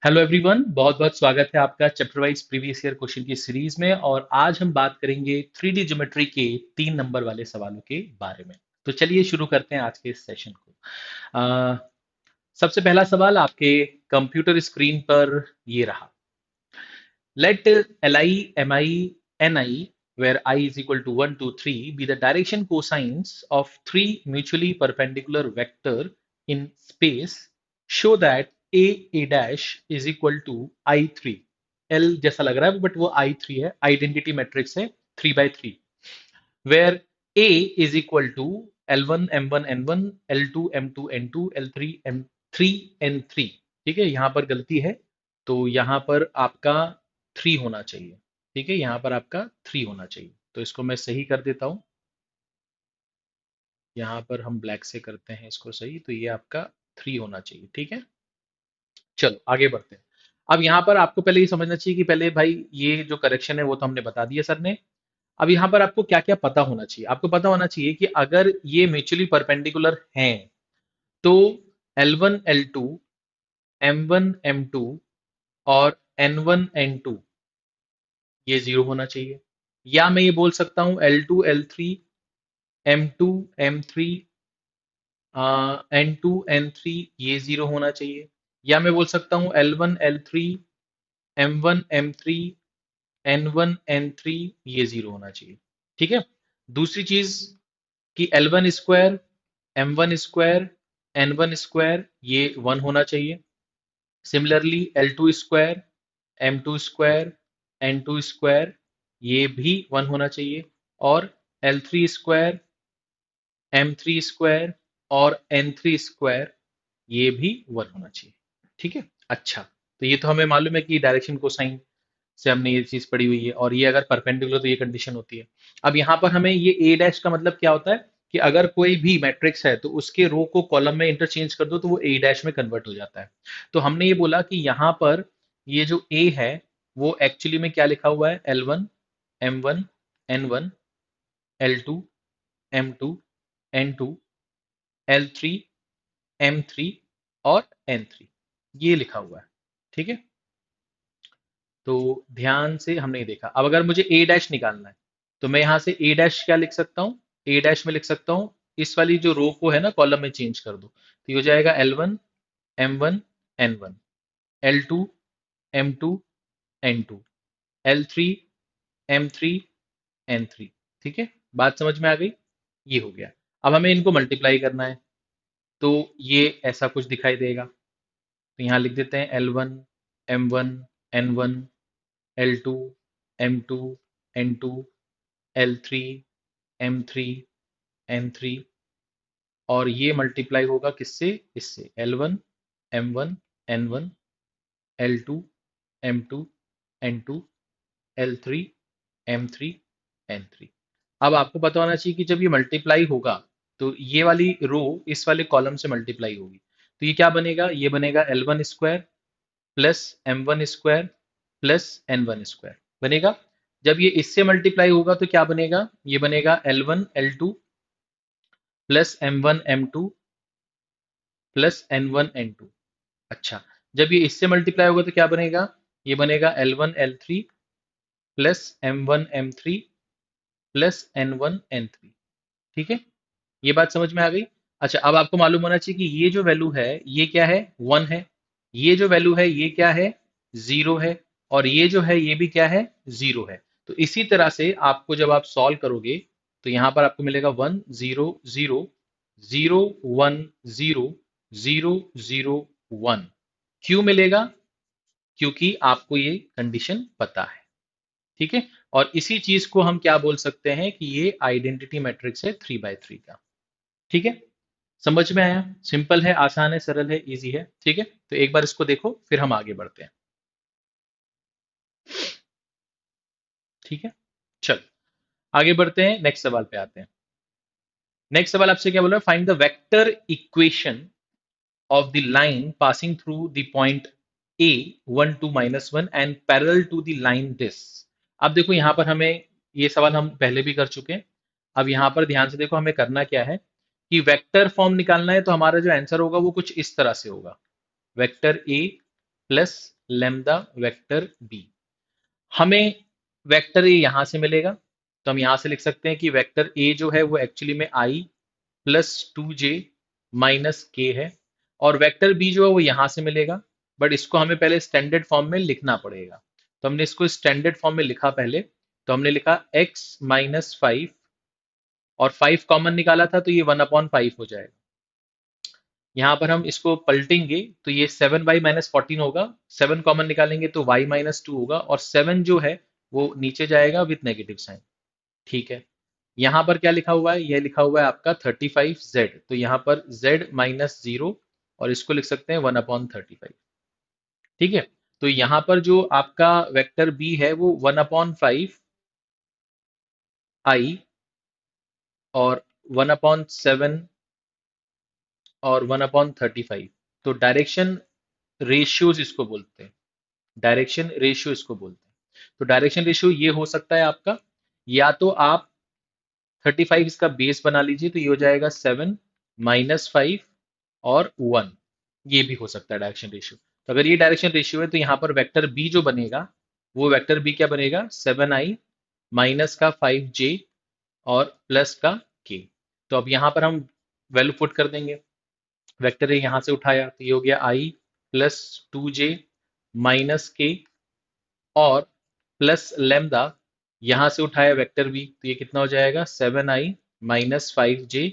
Hello everyone, बहुत बहुत स्वागत है आपका chapter wise previous year question की सीरीज में। और आज हम बात करेंगे 3D ज्योमेट्री के 3 नंबर वाले सवालों के बारे में। तो चलिए शुरू करते हैं आज के इस सेशन को। अ, सबसे पहला सवाल आपके कंप्यूटर स्क्रीन पर ये रहा। Let Li, Mi, Ni, where I is equal to 1, 2, 3, be the direction cosines of three mutually perpendicular vector in space. Show that A dash is equal to I3. L जैसा लग रहा है but वो I3 है, identity matrix है 3 by 3, where A is equal to L1 M1 N1 L2 M2 N2 L3 M3 N3। ठीक है, यहाँ पर गलती है, तो यहाँ पर आपका 3 होना चाहिए। ठीक है, यहाँ पर आपका 3 होना चाहिए, तो इसको मैं सही कर देता हूँ। यहाँ पर हम ब्लैक से करते हैं इसको सही, तो ये आपका 3 होना चाहिए। ठीक है, चलो आगे बढ़ते हैं। अब यहाँ पर आपको पहले ये समझना चाहिए कि पहले भाई ये जो करेक्शन है वो तो हमने बता दिया सर ने। अब यहाँ पर आपको क्या क्या पता होना चाहिए। आपको पता होना चाहिए कि अगर ये म्यूचुअली परपेंडिकुलर हैं तो L1 L2 M1 M2 और N1 N2 ये जीरो होना चाहिए। या मैं ये बोल सकता हूँ L2 L3 M2 M3 N2 N3 ये जीरो होना चाहिए। या मैं बोल सकता हूँ L1 L3 M1 M3 N1 N3 ये जीरो होना चाहिए। ठीक है, दूसरी चीज कि L1 square M1 square N1 square ये 1 होना चाहिए। Similarly L2 square M2 square N2 square ये भी 1 होना चाहिए। और L3 स्क्वायर M3 स्क्वायर और N3 स्क्वायर ये भी 1 होना चाहिए। ठीक है, अच्छा, तो ये तो हमें मालूम है कि डायरेक्शन कोसाइन से हमने ये चीज पढ़ी हुई है, और ये अगर परपेंडिकुलर तो ये कंडीशन होती है। अब यहाँ पर हमें ये ए डैश का मतलब क्या होता है कि अगर कोई भी मैट्रिक्स है तो उसके रो को कॉलम में इंटरचेंज कर दो तो वो ए डैश में कन्वर्ट हो जाता है। तो हमने ये बोला कि यहाँ पर ये जो ए है वो एक्चुअली में क्या लिखा हुआ है, L1 M1 N1 L2 M2 N2 L3 M3 और N3 ये लिखा हुआ है। ठीक है, तो ध्यान से हमने ये देखा। अब अगर मुझे ए डैश निकालना है तो मैं यहाँ से ए डैश क्या लिख सकता हूँ, ए डैश में लिख सकता हूँ इस वाली जो रो को है ना कॉलम में चेंज कर दो, तो ये हो जाएगा L1 M1 N1 L2 M2 N2 L3 M3 N3। ठीक है, बात समझ में आ गई। ये हो गया। अब हमें इनको मल्टीप्लाई करना है, तो ये ऐसा कुछ दिखाई देगा। तो यहाँ लिख देते हैं L1 M1 N1 L2 M2 N2 L3 M3 N3, और ये मल्टीप्लाई होगा किससे, इससे L1 M1 N1 L2 M2 N2 L3 M3 N3। अब आपको पता होना चाहिए कि जब ये मल्टीप्लाई होगा तो ये वाली रो इस वाले कॉलम से मल्टीप्लाई होगी, तो ये क्या बनेगा, ये बनेगा L1 square plus M1 square plus N1 square बनेगा। जब ये इससे मल्टीप्लाई होगा तो क्या बनेगा, ये बनेगा L1 L2 plus M1 M2 plus N1 N2। अच्छा, जब ये इससे मल्टीप्लाई होगा तो क्या बनेगा, ये बनेगा L1 L3 plus M1 M3 plus N1 N3। ठीक है, ये बात समझ में आ गई। अच्छा, अब आपको मालूम होना चाहिए कि ये जो वैल्यू है ये क्या है, 1 है। ये जो वैल्यू है ये क्या है, 0 है। और ये जो है ये भी क्या है, 0 है। तो इसी तरह से आपको जब आप सॉल्व करोगे तो यहां पर आपको मिलेगा 1 0 0 0 1 0 0 0 1। क्यों मिलेगा, क्योंकि आपको ये कंडीशन पता है। ठीक है, और इसी चीज को हम क्या बोल सकते हैं कि ये आइडेंटिटी मैट्रिक्स है 3 by 3 का। ठीक है, समझ में आया, सिंपल है, आसान है, सरल है, इजी है। ठीक है, तो एक बार इसको देखो फिर हम आगे बढ़ते हैं। ठीक है, चल आगे बढ़ते हैं, नेक्स्ट सवाल पे आते हैं। नेक्स्ट सवाल आपसे क्या बोल रहा है, find the vector equation of the line passing through the point A 1 2 -1 and parallel to the line this. अब देखो यहाँ पर हमें ये सवाल हम पहले भी कर चुके हैं। अब यहाँ पर ध्यान से देखो हमें करना क्या है कि वेक्टर फॉर्म निकालना है, तो हमारा जो आंसर होगा वो कुछ इस तरह से होगा, vector A plus lambda vector B. हमें वेक्टर ए यहां से मिलेगा, तो हम यहां से लिख सकते हैं कि वेक्टर ए जो है वो एक्चुअली में आई प्लस 2j माइनस के है, और वेक्टर बी जो है वो यहां से मिलेगा, बट इसको हमें पहले स्टैंडर्ड फॉर्म में लिखना पड़ेगा। तो हमने इसको स्टैंडर्ड फॉर्म में लिखा पहले, तो हमने लिखा x माइनस 5, और 5 कॉमन निकाला था तो ये 1/5 हो जाएगा। यहाँ पर हम इसको पलटेंगे तो ये 7y-14 होगा, 7 कॉमन निकालेंगे तो y-2 होगा, और 7 जो है वो नीचे जाएगा विथ नेगेटिव साइन। ठीक है, यहाँ पर क्या लिखा हुआ है, यह लिखा हुआ है आपका 35z, तो यहाँ पर z-0, और इसको लिख सकते हैं 1/35। ठीक है, तो यहाँ पर जो आपका वेक्टर b है वो 1/5 i और 1/7 और 1/35, तो डायरेक्शन रेशियोज इसको बोलते हैं, डायरेक्शन रेशियो इसको बोलते हैं। तो डायरेक्शन रेशियो ये हो सकता है आपका, या तो आप 35 इसका बेस बना लीजिए, तो ये हो जाएगा 7-5 और 1, ये भी हो सकता है डायरेक्शन रेशियो। तो अगर ये डायरेक्शन रेशियो है तो यहाँ पर वेक्टर बी जो बनेगा वो वेक्टर बी क्या बनेगा, 7i माइनस का 5j और प्लस का k। तो अब यहाँ पर हम वैल्यू पुट कर देंगे, वेक्टर ए यहाँ से उठाया तो ये हो गया i प्लस 2j माइनस के, और प्लस लेमदा यहां से उठाया वेक्टर बी, तो ये कितना हो जाएगा, 7i-5j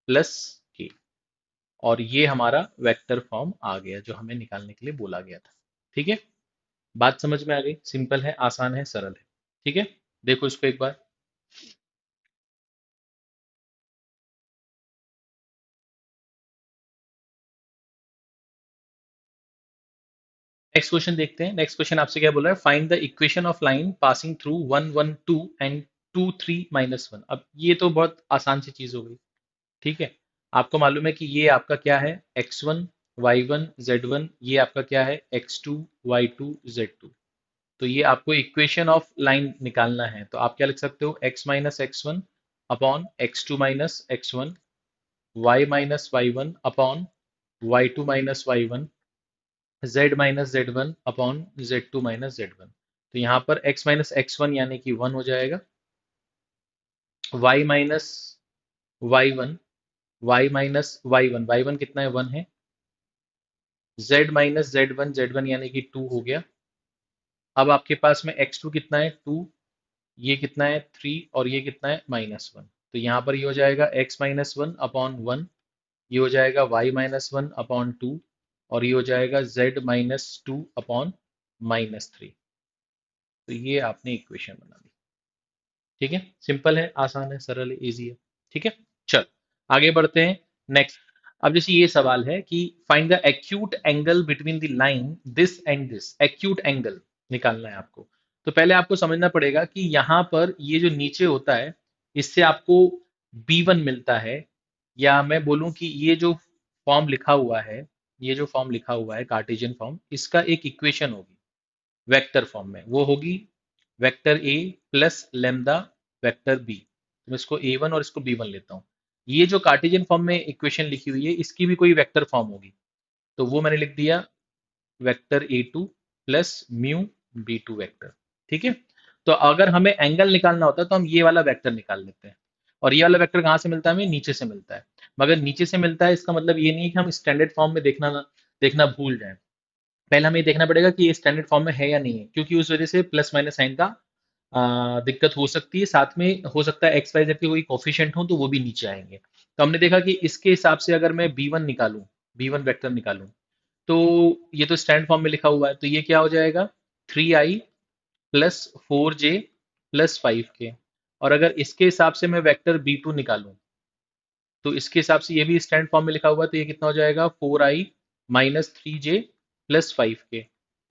प्लस के, और ये हमारा वेक्टर फॉर्म आ गया जो हमें निकालने के लिए बोला गया था। ठीक है, बात समझ में आ गई, सिंपल है, आसान है, सरल है। ठीक है, देखो इसको एक बार। नेक्स्ट क्वेश्चन देखते हैं। नेक्स्ट क्वेश्चन आपसे क्या बोल रहा है, find the equation of line passing through 1 1 2 and 2 3-1। अब ये तो बहुत आसान सी चीज हो गई। ठीक है, आपको मालूम है कि ये आपका क्या है, x1 y1 z1, ये आपका क्या है, x2 y2 z2। तो ये आपको इक्वेशन ऑफ लाइन निकालना है, तो आप क्या लिख सकते हो, x minus x1 upon x2 minus x1, y minus y1 upon y2 minus y1, z minus z1 upon z2 minus z1। तो यहाँ पर x माइनस x1 यानी कि 1 हो जाएगा, y minus y1, y minus y1, y1 कितना है, 1 है, z माइनस z1, z1 यानी कि 2 हो गया। अब आपके पास में x2 कितना है, 2, ये कितना है, 3, और ये कितना है, -1। तो यहाँ पर ये हो जाएगा x माइनस 1 अपॉन 1, ये हो जाएगा y माइनस 1 अपॉन 2, और ये हो जाएगा z माइनस 2 अपॉन -3। तो ये आपने इक्वेशन बना दी। ठीक है, सिंपल है, आसान है, सरल है, इजी है। ठीक है, चल आगे बढ़ते हैं। नेक्स्ट, अब जैसे ये सवाल है कि find the acute angle between the line this and this, acute angle निकालना है आपको। तो पहले आपको समझना पड़ेगा कि यहाँ पर ये जो नीचे होता है इससे आपको b1 मिलता है, या मैं बोलूं कि ये जो फॉर्म लिखा हुआ है, ये जो फॉर्म लिखा हुआ है कार्टेशियन फॉर्म, इसका एक इक्वेशन होगी वेक्टर फॉर्म में, वो होगी vector A plus lambda vector B. तो मैं इसको ए1 और इसको b1 लेता हूँ। ये जो कार्टेशियन फॉर्म में इक्वेशन लिखी हुई है इसकी भी कोई वेक्टर फॉर्म होगी, तो वो मैंने लिख दिया vector A2 plus mu बी2 vector. ठीक है, तो अगर हमें एंगल निकालना होता है तो हम ये वाला वेक्टर निकाल लेते हैं, और ये वाला वेक्टर कहाँ से मिलता है, हमें नीचे से मिलता है। मगर नीचे से मिलता है इसका मतलब ये नहीं है कि हम स्टैंडर्ड फॉर्म में देखना भूल जाएं। पहले हमें ये देखना पड़ेगा कि ये स्टैंडर्ड फॉर्म में है या नहीं है, क्योंकि उस वजह से प्लस माइनस साइन का दिक्कत हो सकती है, साथ में हो सकता है एक्स वाई जेड के कोई कोफिशिएंट हो तो वो भी नीचे आएंगे। तो हमने देखा कि इसके हिसाब से अगर मैं बी वन निकालूं, बी वन वेक्टर निकालूं, तो ये तो स्टैंड फॉर्म में लिखा हुआ है, तो ये क्या हो जाएगा, 3i plus 4j plus 5k। और अगर इसके हिसाब से मैं वेक्टर b2 निकालूं, तो इसके हिसाब से ये भी स्टैंड फॉर्म में लिखा हुआ है, तो ये कितना हो जाएगा, 4i-3j प्लस 5k।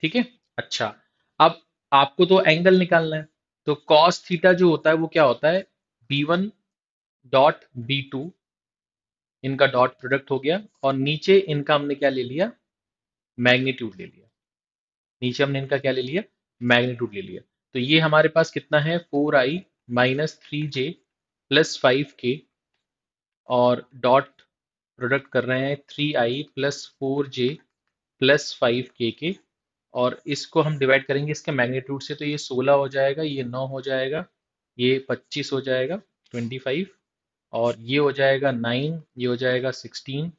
ठीक है, अच्छा, अब आपको तो एंगल निकालना है, तो cos थीटा जो होता है वो क्या होता है, b1 डॉट b2, इनका डॉट प्रोडक्ट हो गया, और नीचे इनका हमने क्या ले लिया, मैग्नीट्यूड ले लिया। नीचे हमने इनका क्या ले लिया, मैग्नीट्यूड ले लिया। तो ये हमारे पास कितना है, 4i-3j प्लस 5k, और डॉट प्रोडक्ट कर रहे हैं 3i plus 4j plus 5k के और इसको हम डिवाइड करेंगे इसके मैग्नीट्यूड से, तो ये 16 हो जाएगा, ये 9 हो जाएगा, ये 25 हो जाएगा 25, और ये हो जाएगा 9, ये हो जाएगा 16,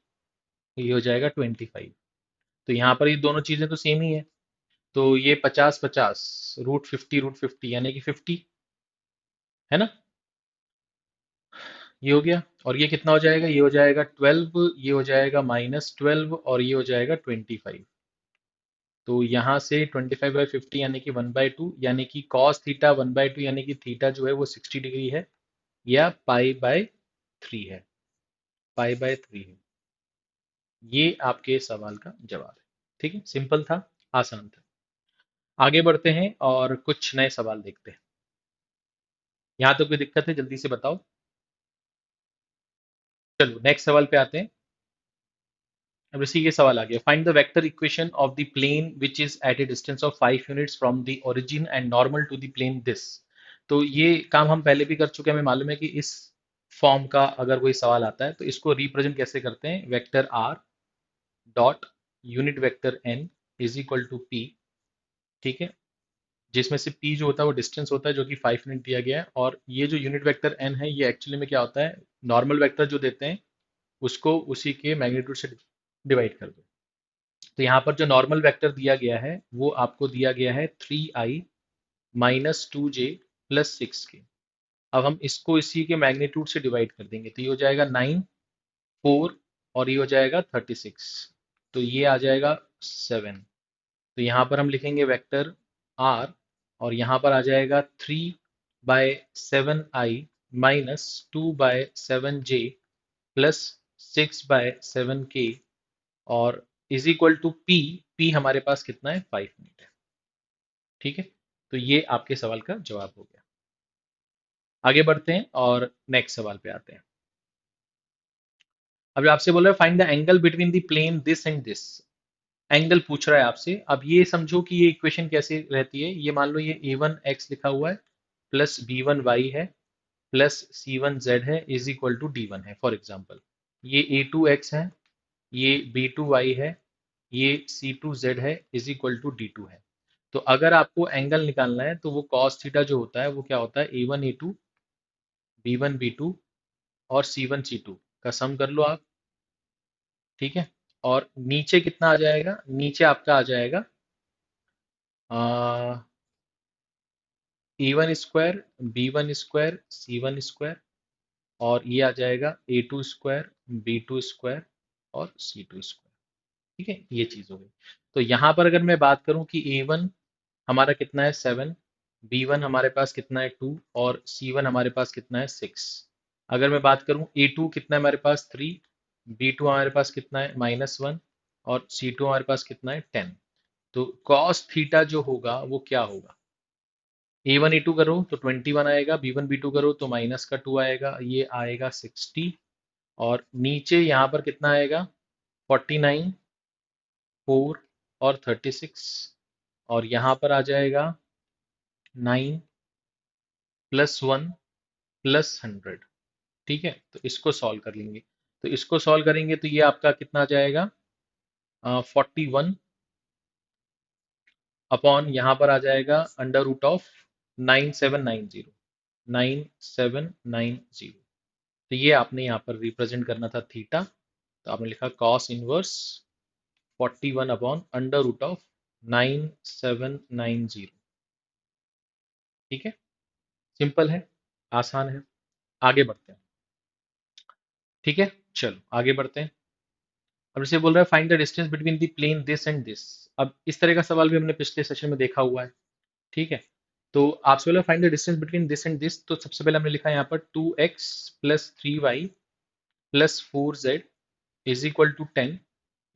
ये हो जाएगा 25। तो यहाँ पर ये दोनों चीजें तो सेम ही है, तो ये 50 50 रूट 50 यानी कि 50, है ना। ये हो गया, और ये कितना हो जाएगा, ये हो जाएगा 12, ये हो जाएगा -12, और ये हो जाएगा 25। तो यहाँ से 25/50 यानी कि 1/2, यानी कि cos थीटा 1/2, यानी कि थीटा जो है वो 60 डिग्री है, या पाई/3 है, पाई/3 है। ये आपके सवाल का जवाब है। ठीक है, सिंपल था, आसान था। आगे बढ़ते हैं और कुछ नए सवाल देखते हैं। यहाँ तो कोई दिक्कत है, जल्दी से बताओ। चलो नेक्स्ट सवाल पे आते हैं। अब इसी के सवाल आ गया, find the vector equation of the plane which is at a distance of 5 units from the origin and normal to the plane this. तो ये काम हम पहले भी कर चुके हैं, हमें मालूम है कि इस फॉर्म का अगर कोई सवाल आता है तो इसको रिप्रेजेंट कैसे करते हैं, vector R dot unit vector N is equal to P. ठीक है, जिसमें से p जो होता है वो डिस्टेंस होता है जो कि 5 यूनिट दिया गया है, और ये जो यूनिट वेक्टर n है ये एक्चुअली में क्या होता है, नॉर्मल वेक्टर जो देते हैं उसको उसी के मैग्नीट्यूड से डिवाइड कर दो। तो यहाँ पर जो नॉर्मल वेक्टर दिया गया है वो आपको दिया गया है 3i minus 2j plus 6k। अब हम इसको इसी के मैग्नीट्यूड से डिवाइड कर देंगे, तो ये हो जाएगा 9, 4, और ये हो जाएगा 36, तो ये आ जाएगा 7। तो यहाँ पर हम लिखेंगे वेक्टर r, और यहाँ पर आ जाएगा 3/7i minus 2/7j plus 6/7k, और is equal to p। p हमारे पास कितना है, 5 यूनिट है। ठीक है, तो ये आपके सवाल का जवाब हो गया। आगे बढ़ते हैं और नेक्स्ट सवाल पे आते हैं। अब आपसे बोल रहा है find the angle between the plane this and this. Angle पूछ रहा है आपसे। अब ये समझो कि ये इक्वेशन कैसे रहती है, ये मान लो ये a1x लिखा हुआ है प्लस b1y है प्लस c1z है इज इक्वल टू d1 है। फॉर एग्जाम्पल ये a2x है, ये b2y है, ये c2z है इज इक्वल टू d2 है। तो अगर आपको एंगल निकालना है तो वो cos थीटा जो होता है वो क्या होता है, a1 a2 b1 b2 और c1 c2 का सम कर लो आप। ठीक है, और नीचे कितना आ जाएगा, नीचे आपका आ जाएगा a1 square b1 square c1 square, और ये आ जाएगा a2 स्क्वायर b2 स्क्वायर और c2 स्क्वायर। ठीक है, ये चीज हो गई। तो यहाँ पर अगर मैं बात करूं कि a1 हमारा कितना है 7, b1 हमारे पास कितना है 2, और c1 हमारे पास कितना है 6। अगर मैं बात करूं a2 कितना है हमारे पास 3, b2 हमारे पास कितना है -1, और c2 हमारे पास कितना है 10। तो cos थीटा जो होगा वो क्या होगा, a1 a2 करो तो 21 आएगा, b1 b2 करो तो माइनस का 2 आएगा, ये आएगा 60, और नीचे यहाँ पर कितना आएगा 49, 4 और 36, और यहाँ पर आ जाएगा 9 प्लस 1 प्लस 100। ठीक है, तो इसको सॉल्व कर लेंगे, तो इसको सॉल्व करेंगे तो ये आपका कितना आ जाएगा 41 अपॉन यहाँ पर आ जाएगा अंडर रूट ऑफ 9790, 9790। तो ये आपने यहाँ पर रिप्रेजेंट करना था थीटा, तो आपने लिखा cos inverse 41 upon under root of 9790। ठीक है, सिंपल है, आसान है। आगे बढ़ते हैं। ठीक है, चलो आगे बढ़ते हैं। अब जैसे बोल रहा है find the distance between the plane this and this. अब इस तरह का सवाल भी हमने पिछले सेशन में देखा हुआ है। ठीक है, तो आपसे बोला find the distance between this and this, तो सबसे पहले हमने लिखा है यहाँ पर 2x plus 3y plus 4z is equal to 10।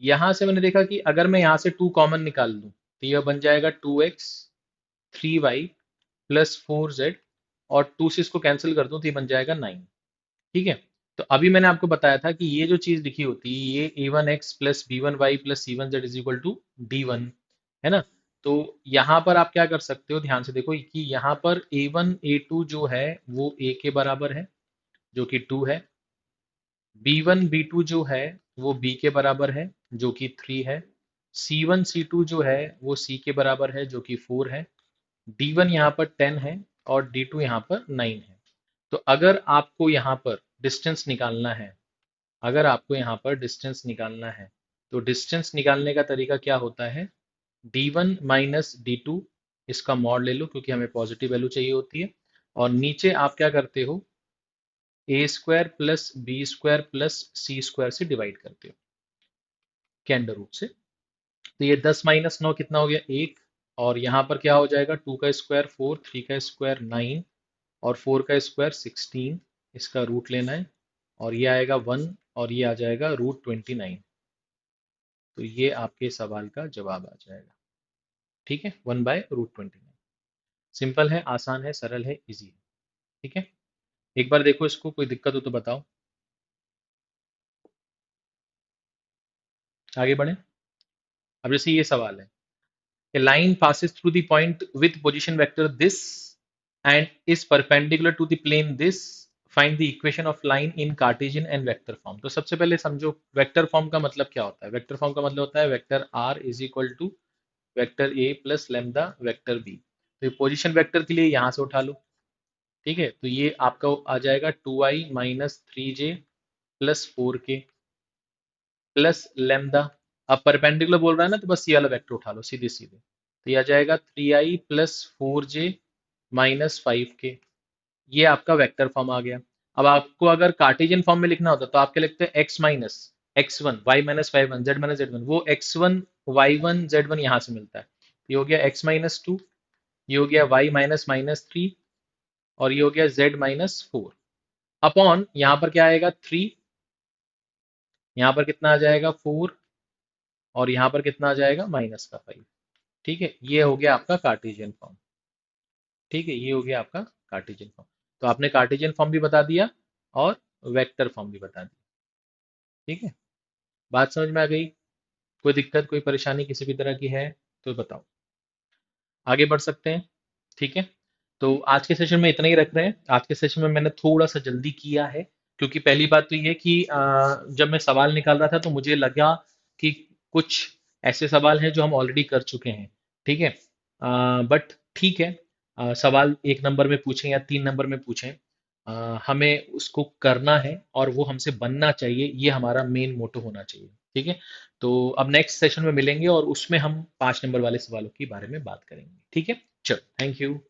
यहां से मैंने देखा कि अगर मैं यहाँ से 2 कॉमन निकाल दूं तो यह बन जाएगा 2x 3y प्लस 4z, और 2 से इसको कैंसिल कर दूं तो ये बन जाएगा 9। ठीक है, तो अभी मैंने आपको बताया था कि ये जो चीज लिखी होती है ये a1x plus b1y plus c1z is equal to d1, है ना। तो यहाँ पर आप क्या कर सकते हो, ध्यान से देखो कि यहाँ पर a1 a2 जो है वो a के बराबर है जो कि 2 है, b1 b2 जो है वो b के बराबर है जो कि 3 है, C1 C2 जो है वो C के बराबर है जो कि 4 है, D1 यहाँ पर 10 है और D2 यहाँ पर 9 है। तो अगर आपको यहाँ पर डिस्टेंस निकालना है, अगर आपको यहाँ पर डिस्टेंस निकालना है, तो डिस्टेंस निकालने का तरीका क्या होता है? D1 माइनस D2, इसका मॉड ले लो क्योंकि हमें पॉजिटिव वैल्यू चाहिए होती है, और नीचे आप क्या करते हो? A² plus B² plus C² से डिवाइड करते हो के अंडर रूट से। तो ये 10 - 9 कितना हो गया? 1। और यहाँ पर क्या हो जाएगा? 2 का स्क्वायर 4, 3 का स्क्वायर 9 और 4 का स्क्वायर 16। इसका रूट लेना है और ये आएगा 1 और ये आ जाएगा √29। तो ये आपके सवाल का जवाब आ जाएगा। ठीक है, 1/√29। सिंपल है, आसान है, सरल है, इजी है। ठीक है, एक बार देखो इसको, कोई दिक्कत हो तो बताओ। आगे बढ़े। अब जैसे ये सवाल है, a line passes through the point with position vector this and is perpendicular to the plane this, find the equation of line in Cartesian and vector form। तो सबसे पहले समझो वेक्टर फॉर्म का मतलब क्या होता है। वेक्टर फॉर्म का मतलब होता है vector r is equal to vector a plus lambda vector b। तो ये पोजिशन वेक्टर के लिए यहाँ से उठा लो। ठीक है, तो ये आपका आ जाएगा 2i minus 3j plus 4k plus lambda. अब परपेंडिकुलर बोल रहा है ना, तो बस ये वाला वेक्टर उठा लो सीधे सीधे। तो ये आ जाएगा 3i plus 4j minus 5k। ये आपका वेक्टर फॉर्म आ गया। अब आपको अगर कार्टेशियन फॉर्म में लिखना होता तो आप क्या लिखते हैं? x minus x1 y minus y1 z minus z1। वो x1 y1 z1 यहाँ से मिलता है। ये हो गया x-2, ये हो गया y-3 और ये हो गया z-4 अपॉन यहाँ पर क्या आएगा? 3, यहाँ पर कितना आ जाएगा? 4 और यहाँ पर कितना आ जाएगा? माइनस का 5। ठीक है, ये हो गया आपका कार्टेशियन फॉर्म। ठीक है, ये हो गया आपका कार्टेशियन फॉर्म। तो आपने कार्टेशियन फॉर्म भी बता दिया और वेक्टर फॉर्म भी बता दिया। ठीक है, बात समझ में आ गई? कोई दिक्कत, कोई परेशानी किसी भी तरह की है तो बताओ, आगे बढ़ सकते हैं। ठीक है, तो आज के सेशन में इतना ही रख रहे हैं। आज के सेशन में मैंने थोड़ा सा जल्दी किया है क्योंकि पहली बात तो ये कि जब मैं सवाल निकाल रहा था तो मुझे लगा कि कुछ ऐसे सवाल हैं जो हम ऑलरेडी कर चुके हैं। ठीक है, बट ठीक है, सवाल 1 नंबर में पूछें या 3 नंबर में पूछें, हमें उसको करना है और वो हमसे बनना चाहिए, ये हमारा मेन मोटो होना चाहिए। ठीक है, तो अब नेक्स्ट सेशन में मिलेंगे और उसमें हम 5 नंबर वाले सवालों के बारे में बात करेंगे। ठीक है, चलो, थैंक यू।